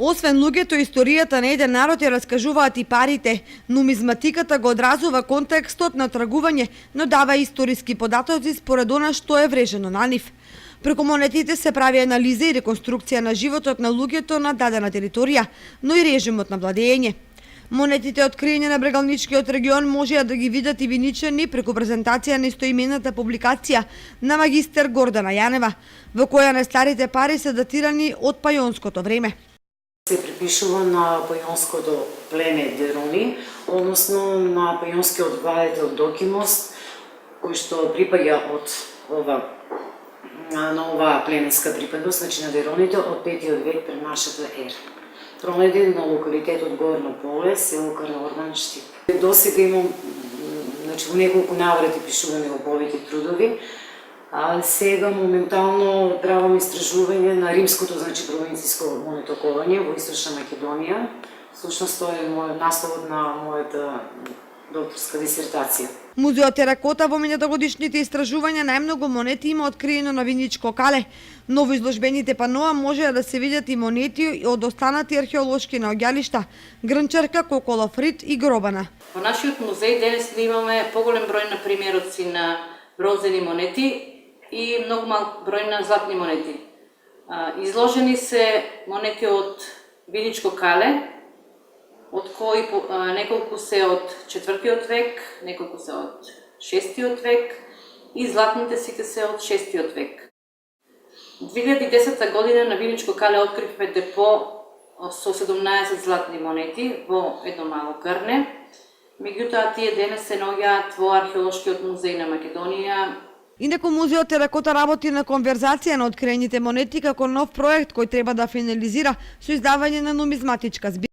Освен луѓето, историјата на еден народ ја раскажуваат и парите. Нумизматиката го одразува контекстот на тргување, но дава историски податоци според она што е врежено на нив. Преку монетите се прави анализа и реконструкција на животот на луѓето на дадена територија, но и режимот на владење. Монетите откриени на Брегалничкиот регион можеа да ги видат и виничани преку презентација на истоимената публикација на магистер Гордана Јанева, во која најстарите пари се датирани од пајонското време. Се припишува на пајонското племе Дерони, односно на пајонскиот владетел Докимос, кој што припаѓа на оваа племенска припадност, значи на Дероните од 5 век пред нашата ера. Пронеден на локалитетот Горно поле, село Караордан, Штип. Досега имам, значи, во неколку наврати пишуваме обовите трудови, а сега моментално правам истражување на римското, значи, провинцијско монетоковање во Источна Македонија. Всушност тоа е насловот на мојата докторска дисертација. Музеот Теракота во минатогодишните истражувања најмногу монети има откриено на Виничко кале. Ново изложбените паноа можеа да се видат и монети од останати археолошки наоѓалишта, Грнчарка, Коколов рид и Гробана. Во нашиот музеј денес имаме поголем број на примероци на бронзени монети и многу мал број на златни монети. Изложени се монети од Виничко кале, од кои неколку се од 4 век, неколку се од 6 век и златните сите се од 6 век. 2010 година на Виничко кале откривме депо со 17 златни монети во едно мало грне. Меѓутоа тие денес се наоѓаат во археолошкиот музеј на Македонија. Инаку музеот Теракота работи на конверзација на откриените монети како нов проект кој треба да финализира со издавање на нумизматичка збирка.